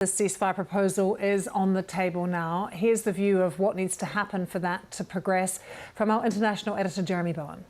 The ceasefire proposal is on the table now. Here's the view of what needs to happen for that to progress from our international editor, Jeremy Bowen.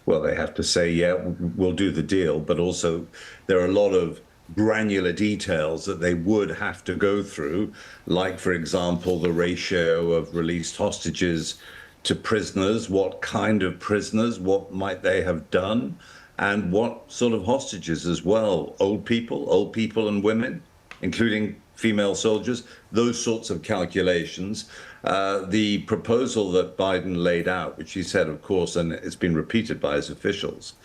Well, they have to say, yeah, we'll do the deal, but also there are a lot of granular details that they would have to go through, like, for example, the ratio of released hostages to prisoners, what kind of prisoners, what might they have done, and what sort of hostages as well, old people and women, including female soldiers, those sorts of calculations. The proposal that Biden laid out, which he said, of course, and it's been repeated by his officials,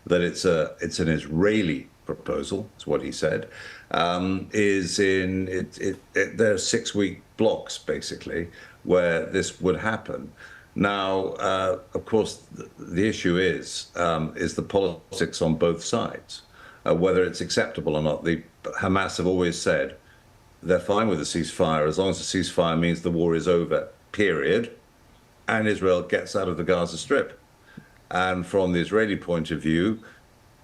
that it's an Israeli proposal, is what he said, is in there are 6-week blocks, basically, where this would happen. Now, of course, the issue is the politics on both sides, whether it's acceptable or not. The Hamas have always said they're fine with a ceasefire as long as the ceasefire means the war is over, period, and Israel gets out of the Gaza Strip. And from the Israeli point of view,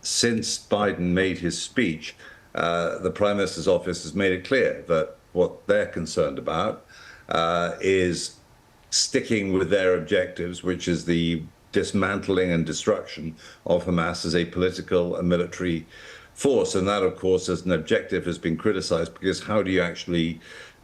since Biden made his speech, the Prime Minister's office has made it clear that what they're concerned about is sticking with their objectives, which is the dismantling and destruction of Hamas as a political and military force. And that, of course, as an objective has been criticized, because how do you actually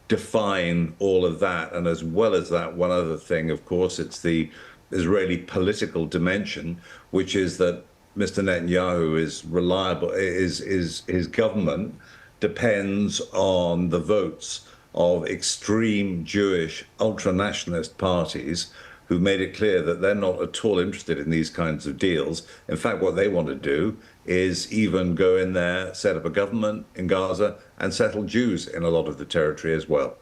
define all of that? And as well as that, one other thing, of course, it's the Israeli political dimension, which is that Mr. Netanyahu is reliable, his government depends on the votes of extreme Jewish ultra-nationalist parties who made it clear that they're not at all interested in these kinds of deals. In fact, what they want to do is even go in there, set up a government in Gaza and settle Jews in a lot of the territory as well.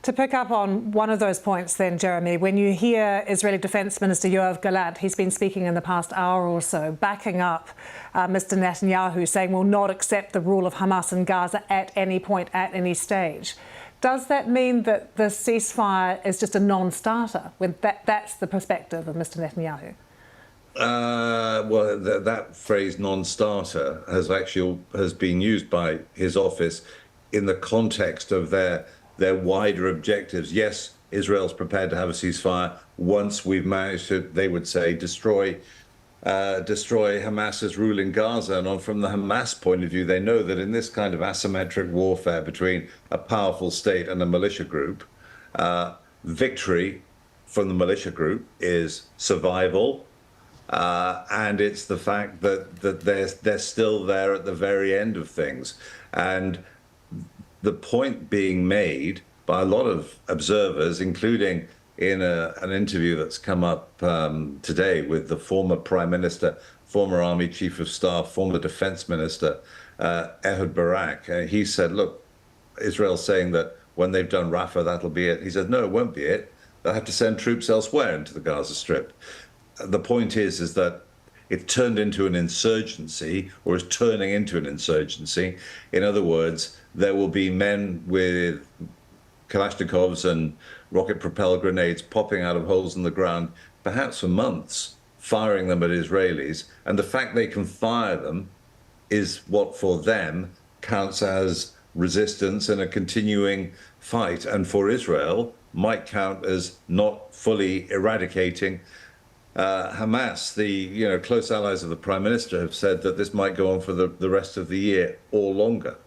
To pick up on one of those points then, Jeremy, when you hear Israeli Defense Minister Yoav Gallant, he's been speaking in the past hour or so, backing up Mr. Netanyahu, saying we'll not accept the rule of Hamas in Gaza at any point, at any stage. Does that mean that the ceasefire is just a non-starter, when that's the perspective of Mr. Netanyahu? Well, that phrase non-starter has been used by his office in the context of their wider objectives. Yes, Israel's prepared to have a ceasefire once we've managed to, they would say, destroy Hamas's rule in Gaza. And from the Hamas point of view, they know that in this kind of asymmetric warfare between a powerful state and a militia group, victory from the militia group is survival. And it's the fact that they're still there at the very end of things. And the point being made by a lot of observers, including in an interview that's come up today with the former Prime Minister, former Army Chief of Staff, former Defense Minister, Ehud Barak, he said, look, Israel's saying that when they've done Rafah, that'll be it. He said, no, it won't be it. They'll have to send troops elsewhere into the Gaza Strip. The point is that it turned into an insurgency, or is turning into an insurgency. In other words, there will be men with Kalashnikovs and rocket-propelled grenades popping out of holes in the ground, perhaps for months, firing them at Israelis. And the fact they can fire them is what, for them, counts as resistance and a continuing fight. And for Israel, might count as not fully eradicating Hamas. The close allies of the Prime Minister have said that this might go on for the rest of the year or longer.